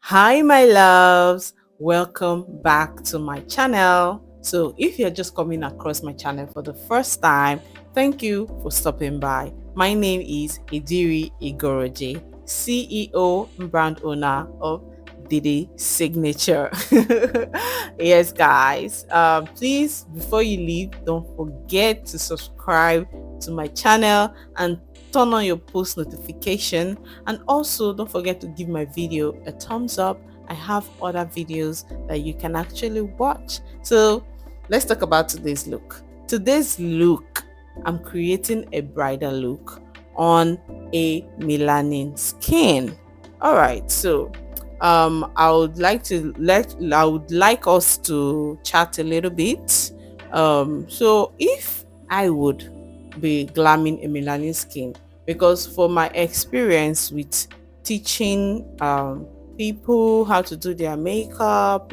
Hi, my loves. Welcome back to my channel. So, if you're just coming across my channel for the first time, thank you for stopping by. My name is Idiri Igoroje, CEO and brand owner of Didi Signature. Yes, guys. Please, before you leave, don't forget to subscribe to my channel and turn on your post notification, and also don't forget to give my video a thumbs up. I have other videos that you can actually watch. So let's talk about today's look. Today's look, I'm creating a bridal look on a melanin skin. All right, so I would like us to chat a little bit. So if I would be glamming a melanin skin, because for my experience with teaching people how to do their makeup,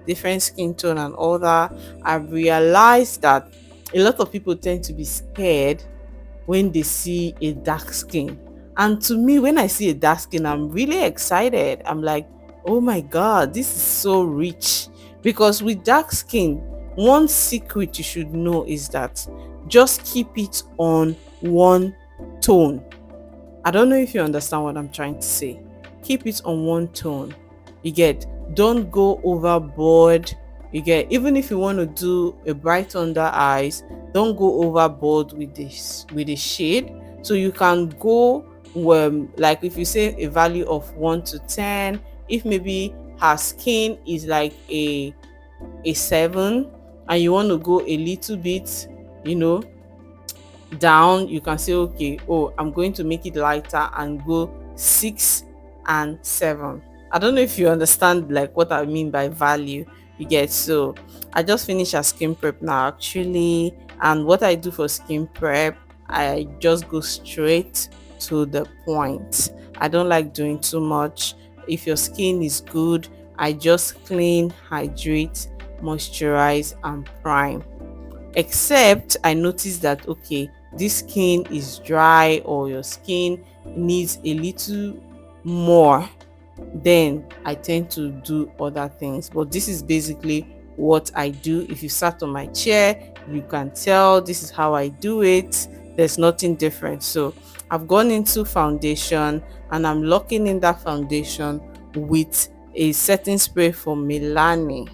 different skin tone and all that, I've realized that a lot of people tend to be scared when they see a dark skin. And to me, when I see a dark skin, I'm really excited. I'm like, oh my God, this is so rich. Because with dark skin, one secret you should know is that just keep it on one tone. I don't know if you understand what I'm trying to say. Keep it on one tone. You get, don't go overboard. You get, even if you want to do a bright under eyes, don't go overboard with the shade. So you can go like if you say a value of 1 to 10, if maybe her skin is like a 7 and you want to go a little bit, you know, down, you can say, okay, oh, I'm going to make it lighter and go 6 and 7. I don't know if you understand like what I mean by value. You get, so I just finished a skin prep now actually, and what I do for skin prep, I just go straight to the point. I don't like doing too much. If your skin is good, I just clean, hydrate, moisturize and prime. Except I notice that, okay, this skin is dry or your skin needs a little more, then I tend to do other things. But this is basically what I do. If you sat on my chair, you can tell this is how I do it. There's nothing different. So I've gone into foundation and I'm locking in that foundation with a setting spray for Milani.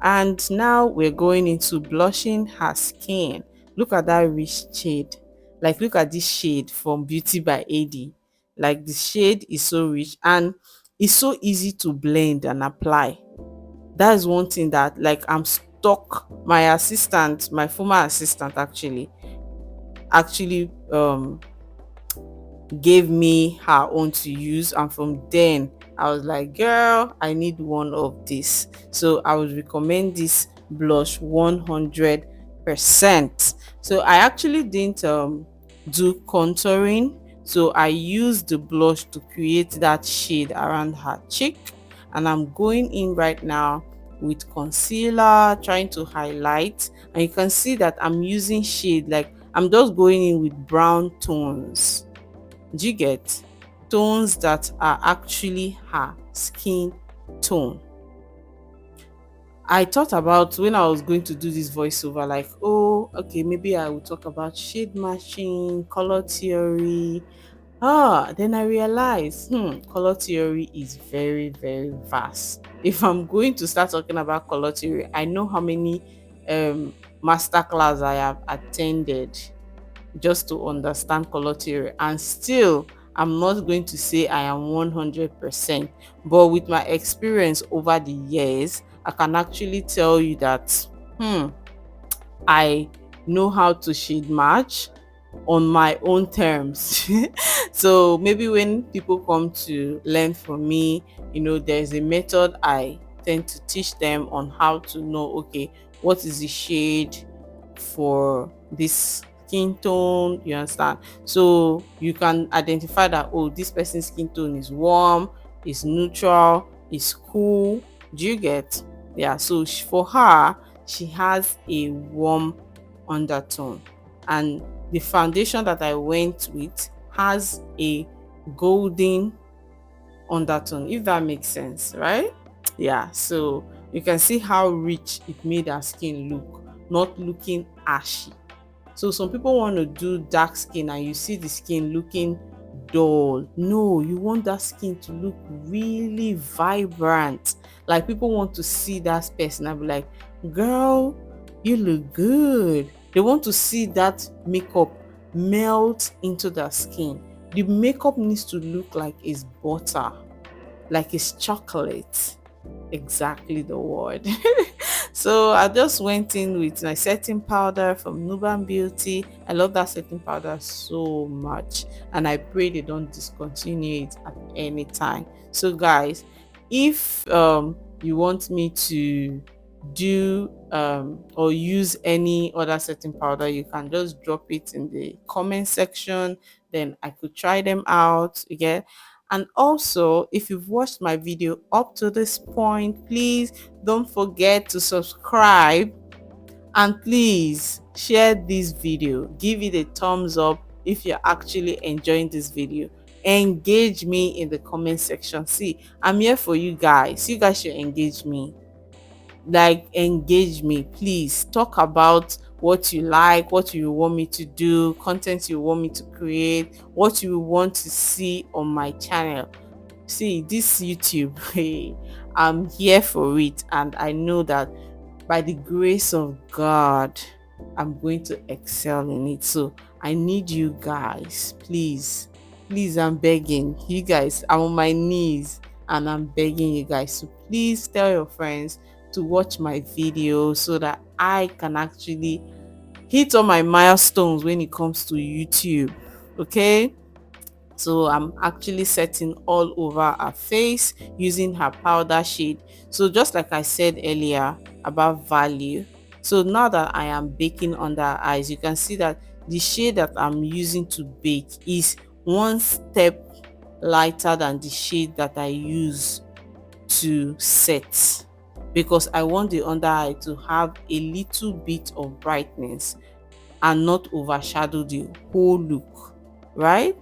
And now we're going into blushing her skin. Look at that rich shade. Like, look at this shade from Beauty by AD. Like, the shade is so rich and it's so easy to blend and apply. That is one thing that, like, I'm stuck. My assistant, my former assistant, actually gave me her own to use, and from then I was like, girl, I need one of this. So I would recommend this blush 100%. So I actually didn't do contouring, so I used the blush to create that shade around her cheek, and I'm going in right now with concealer trying to highlight, and you can see that I'm using shade, like I'm just going in with brown tones. Do you get tones that are actually her skin tone? I thought about when I was going to do this voiceover, like, oh, okay, maybe I will talk about shade matching, color theory. Then I realized, color theory is very, very vast. If I'm going to start talking about color theory, I know how many masterclass I have attended just to understand color theory, and still I'm not going to say I am 100%, but with my experience over the years I can actually tell you that I know how to shade match on my own terms. So maybe when people come to learn from me, there's a method I tend to teach them on how to know, okay, what is the shade for this skin tone, you understand? So you can identify that, oh, this person's skin tone is warm, is neutral, is cool. Do you get? Yeah, so for her, she has a warm undertone, and the foundation that I went with has a golden undertone, if that makes sense, right? Yeah, so you can see how rich it made our skin look, not looking ashy. So some people want to do dark skin and you see the skin looking dull. No, you want that skin to look really vibrant. Like people want to see that person and be like, girl, you look good. They want to see that makeup melt into their skin. The makeup needs to look like it's butter, like it's chocolate. Exactly the word. So I just went in with my setting powder from Nuban Beauty. I love that setting powder so much, and I pray they don't discontinue it at any time. So guys, if you want me to do or use any other setting powder, you can just drop it in the comment section, then I could try them out again. And also, if you've watched my video up to this point, please don't forget to subscribe, and please share this video. Give it a thumbs up if you're actually enjoying this video. Engage me in the comment section. See, I'm here for you guys. You guys should engage me. Like, engage me, please. Talk about what you like, what you want me to do, content you want me to create, what you want to see on my channel. See, this YouTube, hey, I'm here for it, and I know that by the grace of God, I'm going to excel in it. So I need you guys, please, please, I'm begging you guys. I'm on my knees and I'm begging you guys to please tell your friends to watch my video so that I can actually hit all my milestones when it comes to YouTube. Okay, so I'm actually setting all over her face using her powder shade. So just like I said earlier about value, so now that I am baking under her eyes, you can see that the shade that I'm using to bake is one step lighter than the shade that I use to set, because I want the under eye to have a little bit of brightness and not overshadow the whole look, right?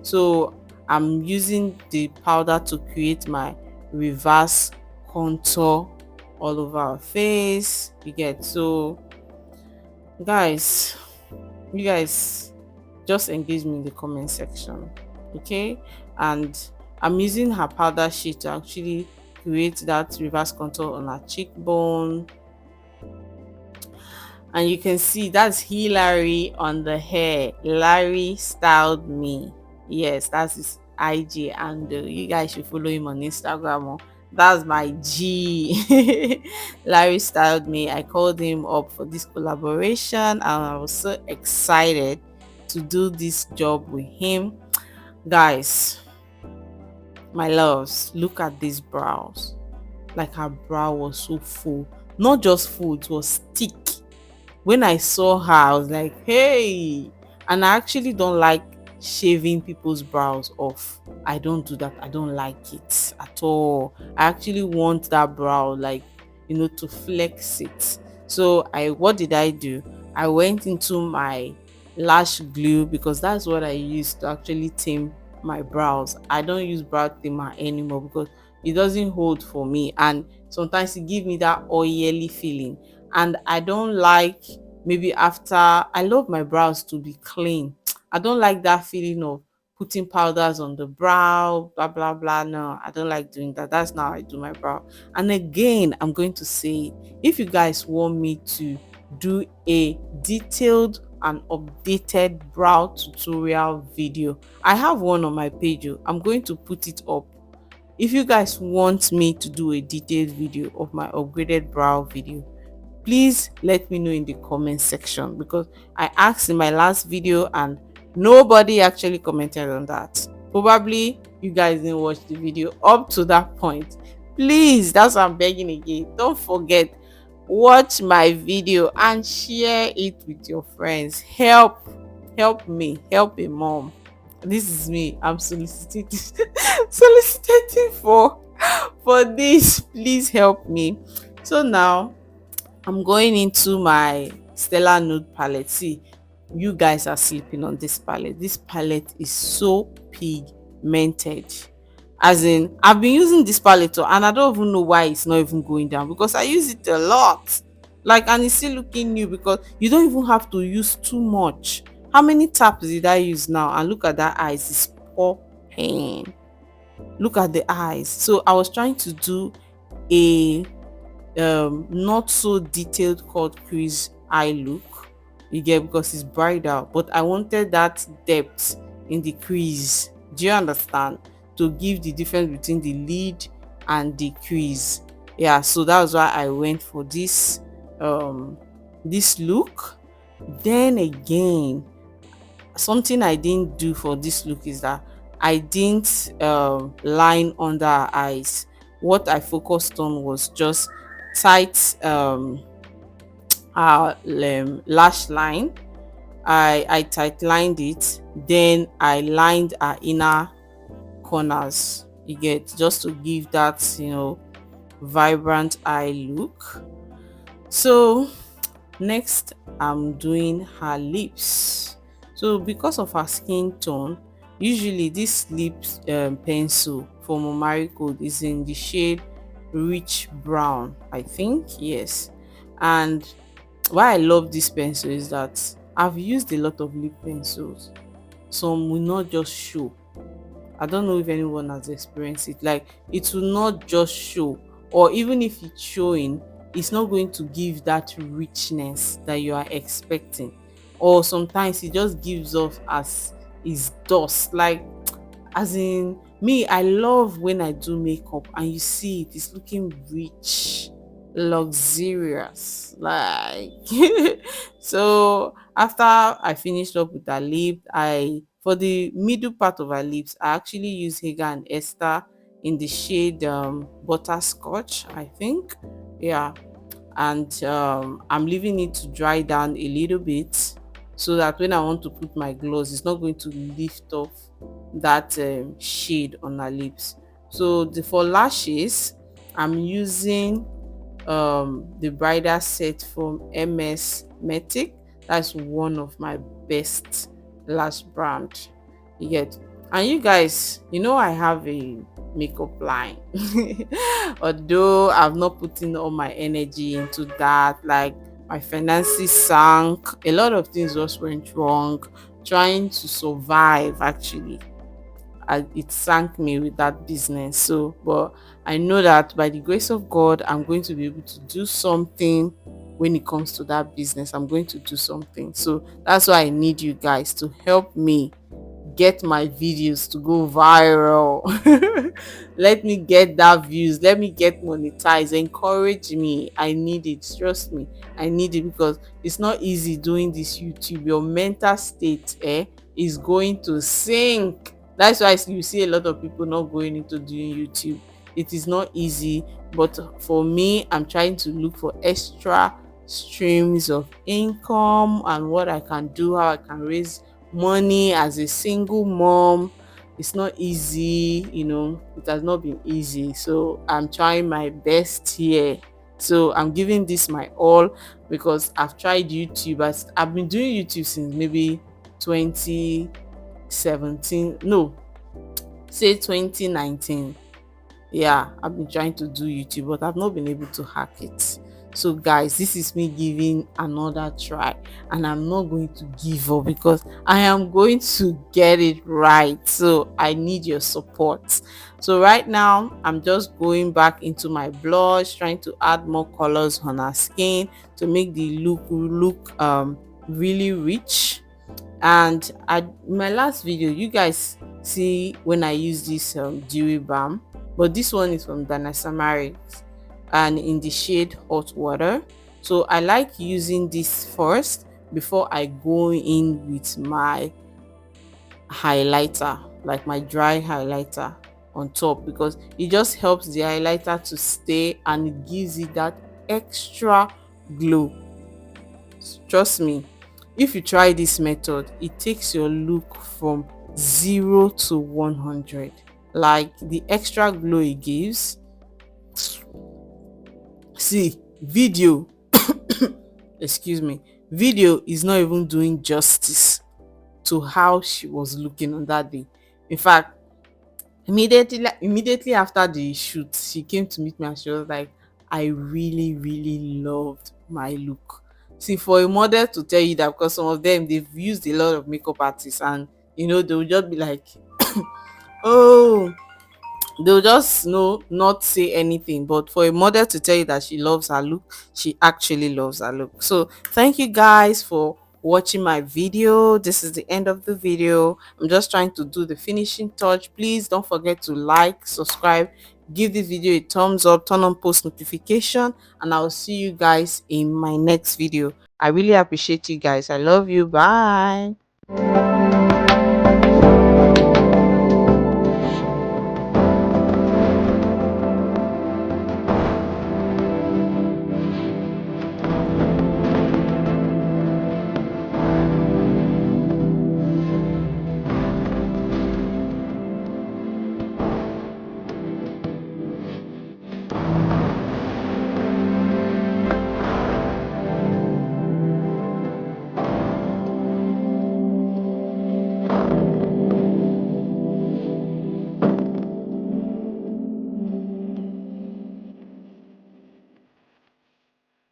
So I'm using the powder to create my reverse contour all over our face. You get, so guys, you guys just engage me in the comment section, okay? And I'm using her powder sheet to actually create that reverse contour on her cheekbone, and you can see that's Hillary on the hair. Larry styled me. Yes, that's his IG, and you guys should follow him on Instagram. Oh. That's my G. Larry styled me. I called him up for this collaboration, and I was so excited to do this job with him. Guys, my loves, look at these brows. Like, her brow was so full. Not just full, it was thick. When I saw her, I was like, hey. And I actually don't like shaving people's brows off. I don't do that. I don't like it at all. I actually want that brow, like, to flex it. So what did I do? I went into my lash glue, because that's what I use to actually tame my brows. I don't use brow tamer anymore because it doesn't hold for me, and sometimes it gives me that oily feeling, and I don't like, maybe after, I love my brows to be clean. I don't like that feeling of putting powders on the brow, blah blah blah. No, I don't like doing that. That's not how I do my brow. And again, I'm going to say, if you guys want me to do a detailed and updated brow tutorial video, I have one on my page. I'm going to put it up. If you guys want me to do a detailed video of my upgraded brow video, please let me know in the comment section, because I asked in my last video and nobody actually commented on that. Probably you guys didn't watch the video up to that point. Please, that's what I'm begging again. Don't forget, watch my video and share it with your friends. Help me, help a mom. This is me. I'm soliciting soliciting for this. Please help me. So now I'm going into my Stellar Nude palette. See, you guys are sleeping on this palette. This palette is so pigmented. As in, I've been using this palette and I don't even know why it's not even going down, because I use it a lot. Like, and it's still looking new because you don't even have to use too much. How many taps did I use now? And look at that eyes, it's popping. Look at the eyes. So I was trying to do a not so detailed cut crease eye look, you get, because it's bridal, but I wanted that depth in the crease. Do you understand? To give the difference between the lid and the crease. Yeah, so that was why I went for um this look. Then again, something I didn't do for this look is that I didn't line under her eyes. What I focused on was just tight lash line. I tight lined it, then I lined her inner corners. You get, just to give that, vibrant eye look. So next, I'm doing her lips. So because of her skin tone, usually this lips pencil for Momari Code is in the shade rich brown, I think. Yes. And why I love this pencil is that I've used a lot of lip pencils. Some will not just show. I don't know if anyone has experienced it. Like, it will not just show, or even if it's showing, it's not going to give that richness that you are expecting. Or sometimes it just gives off as is dust. Like, as in, me, I love when I do makeup and you see it's looking rich, luxurious. Like, so after I finished up with her lip, I for the middle part of her lips, I actually use Hager and Esther in the shade butterscotch, I think. Yeah, and I'm leaving it to dry down a little bit, so that when I want to put my gloss, it's not going to lift off that shade on her lips. So for lashes, I'm using the bridal set from MS Metic. That's one of my best lash brand. You get, and you guys, I have a makeup line. Although I've not put in all my energy into that, like my finances sank, a lot of things just went wrong trying to survive actually. It sank me with that business. So, but I know that by the grace of God, I'm going to be able to do something when it comes to that business. I'm going to do something. So that's why I need you guys to help me get my videos to go viral. Let me get that views, let me get monetized, encourage me. I need it, trust me. I need it because it's not easy doing this YouTube. Your mental state is going to sink. That's why you see a lot of people not going into doing YouTube. It is not easy, but for me, I'm trying to look for extra streams of income and what I can do, how I can raise money as a single mom. It's not easy, it has not been easy. So I'm trying my best here. So I'm giving this my all because I've tried YouTube. I've been doing YouTube since maybe 2017. No, say 2019. Yeah, I've been trying to do YouTube, but I've not been able to hack it. So guys, this is me giving another try, and I'm not going to give up because I am going to get it right. So I need your support. So right now I'm just going back into my blush, trying to add more colors on our skin to make the look really rich. And my last video, you guys see when I use this dewy balm, but this one is from Dana Samari and in the shade hot water. So I like using this first before I go in with my highlighter, like my dry highlighter on top, because it just helps the highlighter to stay and it gives it that extra glow. Trust me, if you try this method, it takes your look from 0 to 100. Like the extra glow it gives. See, video, excuse me, video is not even doing justice to how she was looking on that day. In fact, Immediately after the shoot, she came to meet me and she was like, I really, really loved my look. See, for a model to tell you that, because some of them they've used a lot of makeup artists, and they'll just be like, oh, they'll just not say anything. But for a model to tell you that she loves her look, she actually loves her look. So thank you guys for watching my video. This is the end of the video. I'm just trying to do the finishing touch. Please don't forget to like, subscribe, give this video a thumbs up, turn on post notification, and I'll see you guys in my next video. I really appreciate you guys. I love you. Bye.